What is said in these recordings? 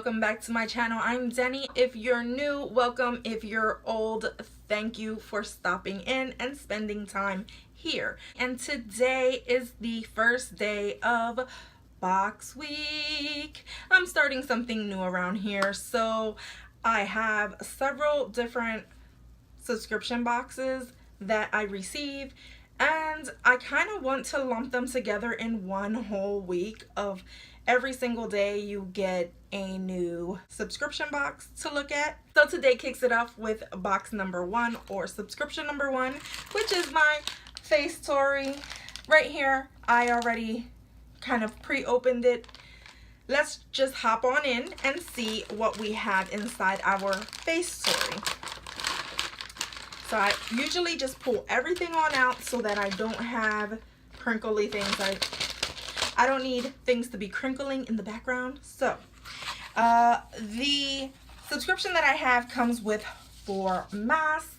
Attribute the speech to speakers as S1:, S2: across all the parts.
S1: welcome back to my channel. I'm Deni. If you're new, welcome. If you're old, thank you for stopping in and spending time here. And today is the first day of box week. I'm starting something new around here, so I have several different subscription boxes that I receive, and I kind of want to lump them together in one whole week of every single day you get a new subscription box to look at. So today kicks it off with box number 1, or subscription number 1, which is my Facetory. Right here, I already kind of pre-opened it. Let's just hop on in and see what we have inside our Facetory. So I usually just pull everything on out so that I don't have crinkly things. I don't need things to be crinkling in the background. So the subscription that I have comes with 4 masks,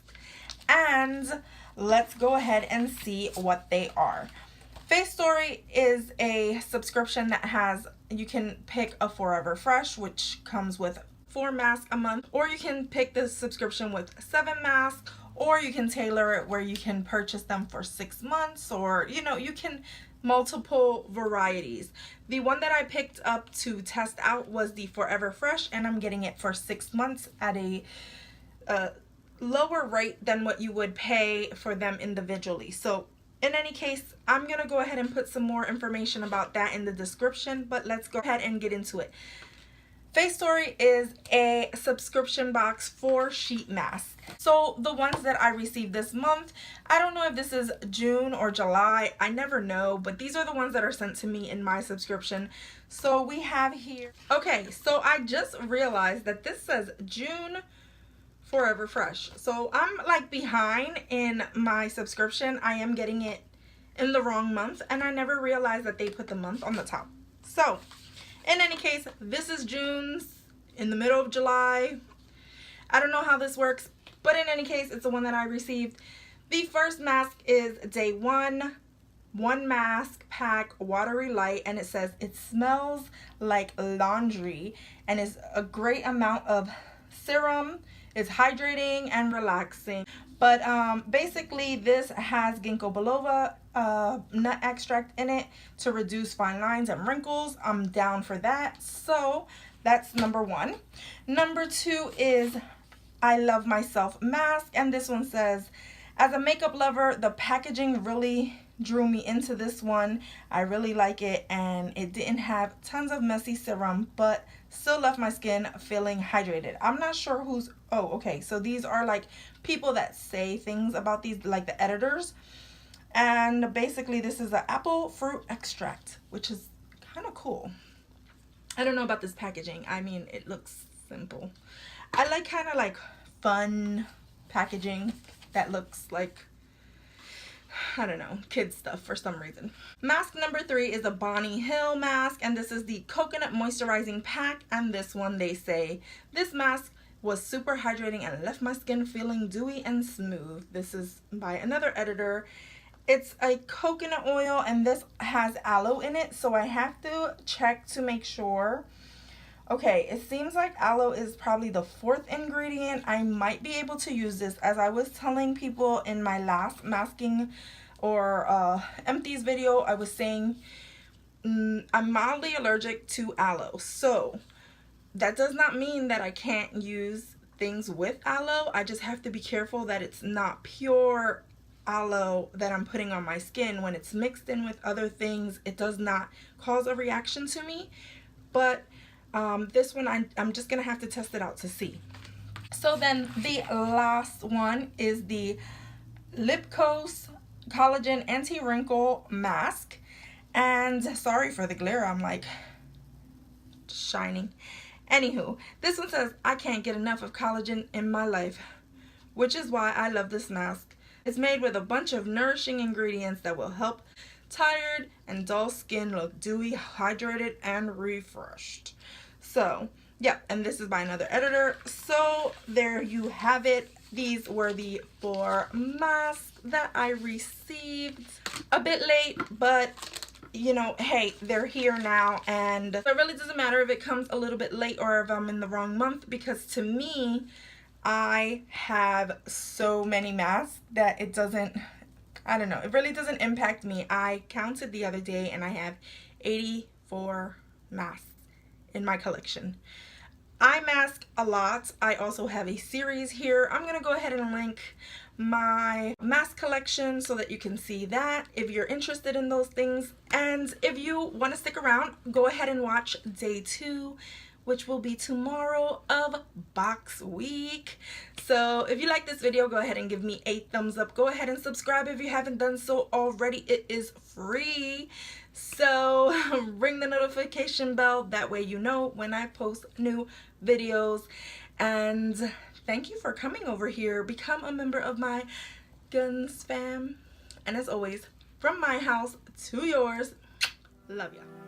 S1: and let's go ahead and see what they are. Facetory is a subscription that has, you can pick a Forever Fresh, which comes with 4 masks a month, or you can pick the subscription with 7 masks, or you can tailor it where you can purchase them for 6 months, or you can multiple varieties. The one that I picked up to test out was the Forever Fresh, and I'm getting it for 6 months at a lower rate than what you would pay for them individually. So in any case, I'm gonna go ahead and put some more information about that in the description, but let's go ahead and get into it. Facetory is a subscription box for sheet masks. So the ones that I received this month, I don't know if this is June or July, I never know, but these are the ones that are sent to me in my subscription. So we have here, okay, so I just realized that this says June Forever Fresh. So I'm like behind in my subscription. I am getting it in the wrong month, and I never realized that they put the month on the top. So in any case, this is June's, in the middle of July. I don't know how this works, but in any case, it's the one that I received. The first mask is day 1 mask pack, watery light, and it says it smells like laundry and is a great amount of serum. It's hydrating and relaxing. But basically this has ginkgo biloba nut extract in it to reduce fine lines and wrinkles. I'm down for that. So that's number 1. Number 2 is I Love Myself mask, and this one says, as a makeup lover, the packaging really drew me into this one. I really like it, and it didn't have tons of messy serum, but still left my skin feeling hydrated. I'm not sure who's, oh, okay, so these are like people that say things about these, like the editors. And basically this is an apple fruit extract, which is kind of cool. I don't know about this packaging. I mean, it looks simple. I like kind of like fun packaging that looks like, I don't know, kid stuff for some reason. Mask number 3 is a Bonnie Hill mask, and this is the coconut moisturizing pack. And this one, they say, this mask was super hydrating and left my skin feeling dewy and smooth. This is by another editor. It's a coconut oil, and this has aloe in it, so I have to check to make sure. Okay, it seems like aloe is probably the 4th ingredient. I might be able to use this. As I was telling people in my last masking or empties video, I was saying I'm mildly allergic to aloe. So that does not mean that I can't use things with aloe. I just have to be careful that it's not pure aloe that I'm putting on my skin. When it's mixed in with other things, it does not cause a reaction to me. But this one, I'm just gonna have to test it out to see. So then the last one is the Lipkos Collagen Anti-Wrinkle Mask. And sorry for the glare, I'm like shining. Anywho, this one says, I can't get enough of collagen in my life, which is why I love this mask. It's made with a bunch of nourishing ingredients that will help tired and dull skin look dewy, hydrated, and refreshed. So yeah, and this is by another editor. So there you have it. These were the 4 masks that I received. A bit late, but you know, hey, they're here now, and it really doesn't matter if it comes a little bit late or if I'm in the wrong month, because to me, I have so many masks that it doesn't, I don't know, it really doesn't impact me. I counted the other day and I have 84 masks in my collection. I mask a lot. I also have a series here. I'm gonna go ahead and link my mask collection so that you can see that if you're interested in those things. And if you want to stick around, go ahead and watch day 2, which will be tomorrow of box week. So if you like this video, go ahead and give me a thumbs up. Go ahead and subscribe if you haven't done so already. It is free. So ring the notification bell, that way you know when I post new videos. And thank you for coming over here. Become a member of my GonzFam. And as always, from my house to yours, love ya.